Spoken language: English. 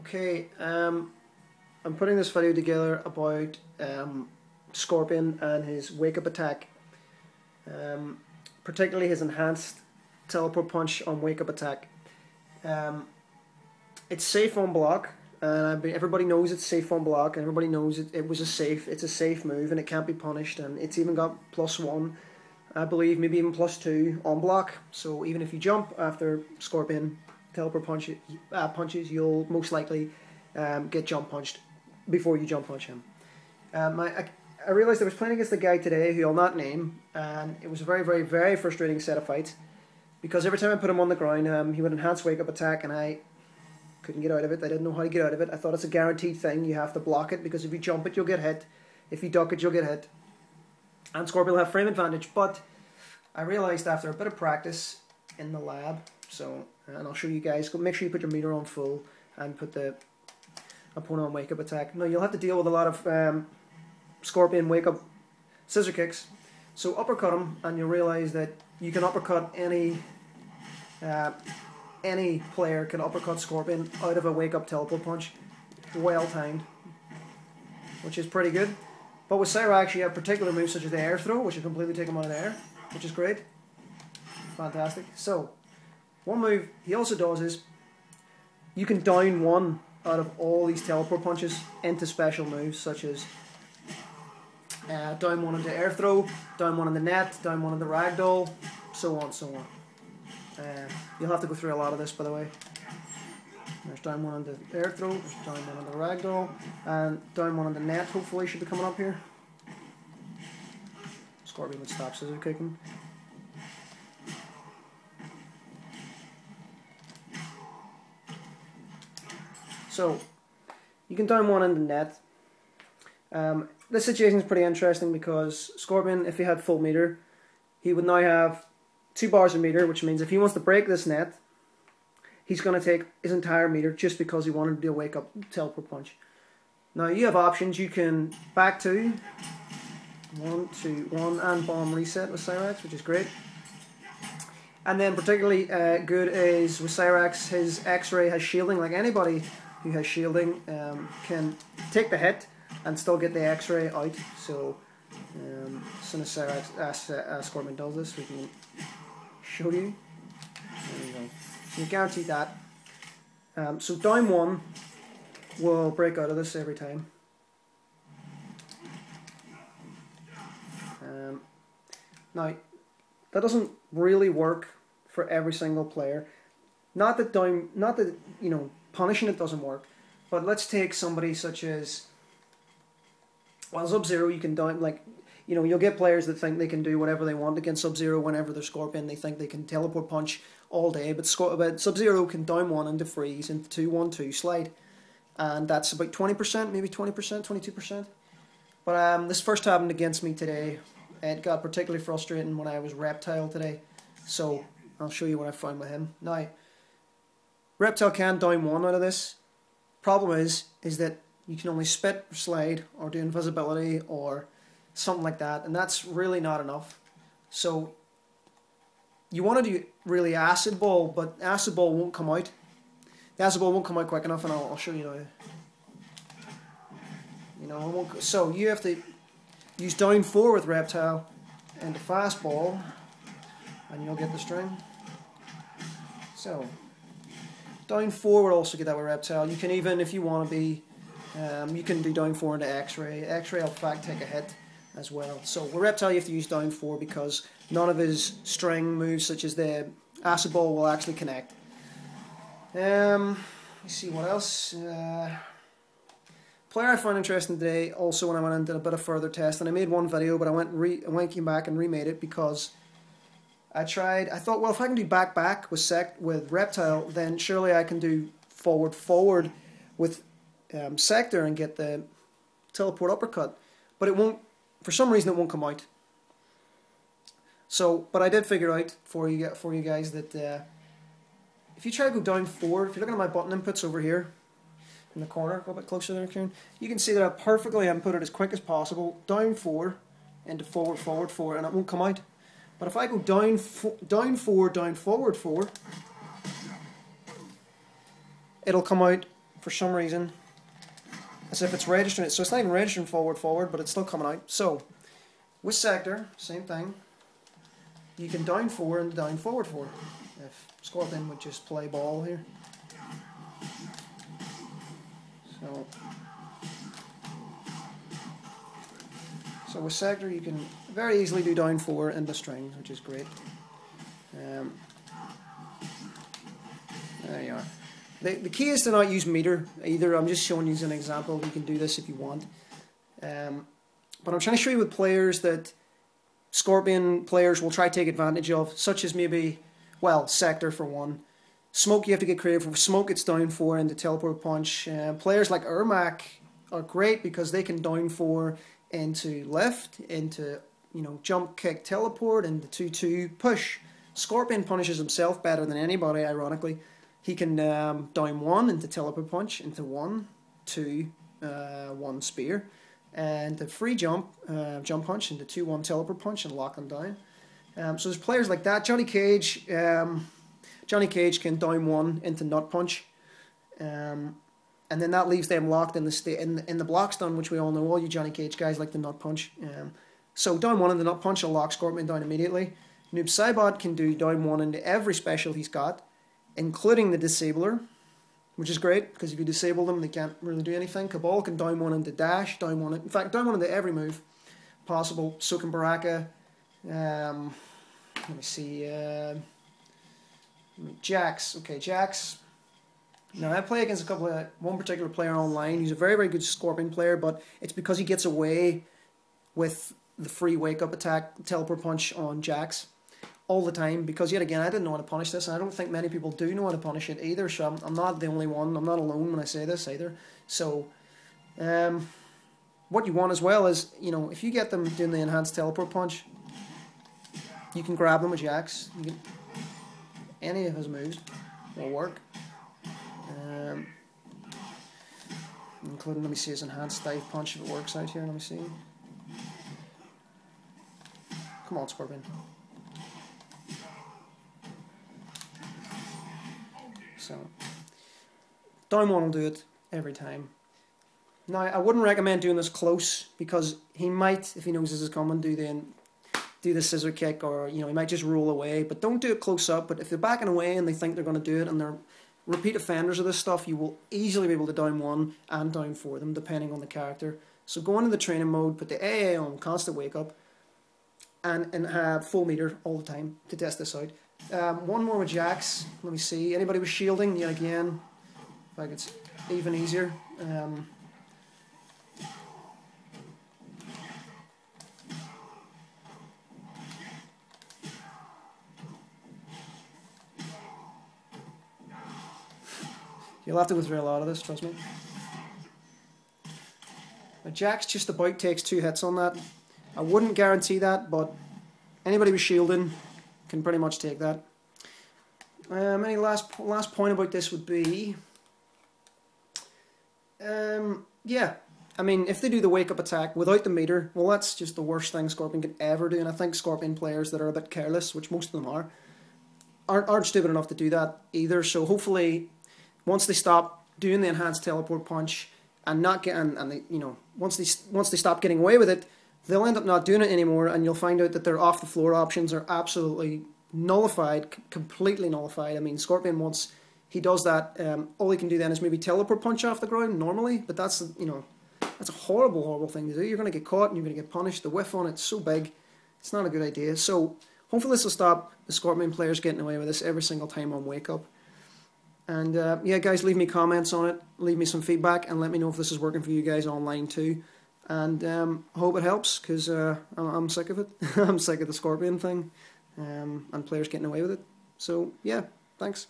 Okay, I'm putting this video together about Scorpion and his wake up attack, particularly his enhanced teleport punch on wake up attack. It's safe on block, and everybody knows it's safe on block, and everybody knows it's a safe move, and it can't be punished, and it's even got +1, I believe, maybe even +2 on block. So even if you jump after Scorpion teleport punches, you'll most likely get jump punched before you jump punch him. I realised I was playing against a guy today who I'll not name, and it was a very, very, very frustrating set of fights, because every time I put him on the ground, he would enhance wake up attack, and I couldn't get out of it. I didn't know how to get out of it. I thought it's a guaranteed thing. You have to block it, because if you jump it, you'll get hit. If you duck it, you'll get hit. And Scorpion will have frame advantage, but I realised after a bit of practice in the lab, and I'll show you guys, make sure you put your meter on full and put the opponent on wake up attack. Now you'll have to deal with a lot of Scorpion wake up scissor kicks, so uppercut him, and you'll realise that you can uppercut any player can uppercut Scorpion out of a wake up teleport punch, well timed, which is pretty good. But with Cyrax you have particular moves such as the air throw, which will completely take him out of the air, which is great. Fantastic. So one move he also does is you can down one out of all these teleport punches into special moves, such as down one into air throw, down one in the net, down one in the ragdoll, so on, so on. You'll have to go through a lot of this, by the way. There's down one on the air throw, there's down one on the ragdoll, and down one on the net, hopefully should be coming up here. Scorpion would stop scissor kicking. So, you can down one in the net. This situation is pretty interesting because Scorpion, if he had full meter, he would now have 2 bars of meter, which means if he wants to break this net, he's going to take his entire meter just because he wanted to do a wake up teleport punch. Now you have options. You can back 2, 1, 2, 1, and bomb reset with Cyrax, which is great. And then particularly good is with Cyrax, his X-ray has shielding. Like anybody who has shielding can take the hit and still get the X-ray out. So as soon as Cyrax, Scorpion does this, we can show you. There you go. So you guarantee that. So down one will break out of this every time. Now that doesn't really work for every single player. Not that punishing it doesn't work, but let's take somebody such as, well, Sub-Zero. You can down, like, you'll get players that think they can do whatever they want against Sub-Zero whenever they're Scorpion. They think they can teleport punch all day, but Sub-Zero can down one into freeze into 2-1-2 slide, and that's about 20%, maybe 20%, 22%. But this first happened against me today. It got particularly frustrating when I was Reptile today, so I'll show you what I found with him. Now, Reptile can down one out of this. Problem is that you can only spit or slide or do invisibility or something like that, and that's really not enough. So you want to do really acid ball, but acid ball won't come out. The acid ball won't come out quick enough, and I'll show you now. So you have to use down 4 with Reptile and the fastball, and you'll get the string. So down 4 would also get that with Reptile. You can even, if you want to be, you can do down 4 into X-ray. X-ray will in fact take a hit as well. So with Reptile you have to use down 4 because none of his string moves such as the acid ball will actually connect. Let's see what else. Player I found interesting today also when I went and did a bit of further testing. I made one video, but I came back and remade it because I thought, well, if I can do back with Reptile, then surely I can do forward with Sector and get the teleport uppercut. But it won't, for some reason it won't come out. So, but I did figure out for you guys that if you try to go down 4, if you're looking at my button inputs over here in the corner, go a bit closer there, Kieran, you can see that I perfectly input it as quick as possible, down 4 into forward 4, and it won't come out. But if I go down 4, down forward 4, it'll come out for some reason, as if it's registering. So it's not even registering forward, but it's still coming out. So with Sector, same thing. You can down 4 and down forward 4. If Scorpion would just play ball here. So with Sector you can very easily do down 4 into strings, which is great. There you are. The key is to not use meter either. I'm just showing you as an example. You can do this if you want. But I'm trying to show you with players that Scorpion players will try to take advantage of, such as maybe, well, Sector for one. Smoke, you have to get creative. For Smoke, it's down 4 into Teleport Punch. Players like Ermac are great because they can down 4 into lift, into, you know, jump, kick, teleport, into 2-2 push. Scorpion punishes himself better than anybody, ironically. He can down 1 into Teleport Punch, into 1, 2, 1 spear. And the free jump, jump punch into 2-1 teleport punch and lock them down. So there's players like that. Johnny Cage can down 1 into nut punch, and then that leaves them locked in the block stun, which we all know. All you Johnny Cage guys like the nut punch. So down 1 into nut punch will lock Scorpion down immediately. Noob Saibot can do down 1 into every special he's got, including the disabler, which is great, because if you disable them, they can't really do anything. Cabal can down 1 into dash, down 1, in fact, down 1 into every move possible. So can Baraka. Let me see. Jax. Okay, Jax. Now, I play against one particular player online who's a very, very good Scorpion player, but it's because he gets away with the free wake-up attack, teleport punch on Jax all the time, because yet again I didn't know how to punish this, and I don't think many people do know how to punish it either, so I'm not the only one, I'm not alone when I say this either. So what you want as well is, you know, if you get them doing the enhanced teleport punch, you can grab them with Jax. Any of his moves will work, including, let me see, his enhanced dive punch if it works out here. Let me see. Come on, Scorpion. So, down 1 will do it every time. Now, I wouldn't recommend doing this close, because he might, if he knows this is coming, do the scissor kick, or, you know, he might just roll away. But don't do it close up. But if they're backing away and they think they're going to do it, and they're repeat offenders of this stuff, you will easily be able to down 1 and down 4 them, depending on the character. So go into the training mode, put the AA on, constant wake up, and have full meter all the time to test this out. One more with Jax. Let me see. Anybody with shielding? Yet again, if I could, even easier. You'll have to go through a lot of this, trust me. Now, Jax just about takes 2 hits on that. I wouldn't guarantee that, but anybody with shielding can pretty much take that. Any last point about this would be, yeah, I mean, if they do the wake-up attack without the meter, well, that's just the worst thing Scorpion could ever do, and I think Scorpion players that are a bit careless, which most of them aren't stupid enough to do that either. So hopefully, once they stop doing the enhanced teleport punch and not getting, and they, you know, once they stop getting away with it, they'll end up not doing it anymore, and you'll find out that their off-the-floor options are absolutely nullified, completely nullified. I mean, Scorpion, once he does that, all he can do then is maybe teleport punch off the ground normally, but that's, you know, that's a horrible, horrible thing to do. You're going to get caught and you're going to get punished. The whiff on it's so big, it's not a good idea. So hopefully this will stop the Scorpion players getting away with this every single time on Wake Up. And yeah, guys, leave me comments on it, leave me some feedback, and let me know if this is working for you guys online too. And I hope it helps, because I'm sick of it. I'm sick of the Scorpion thing, and players getting away with it. So yeah, thanks.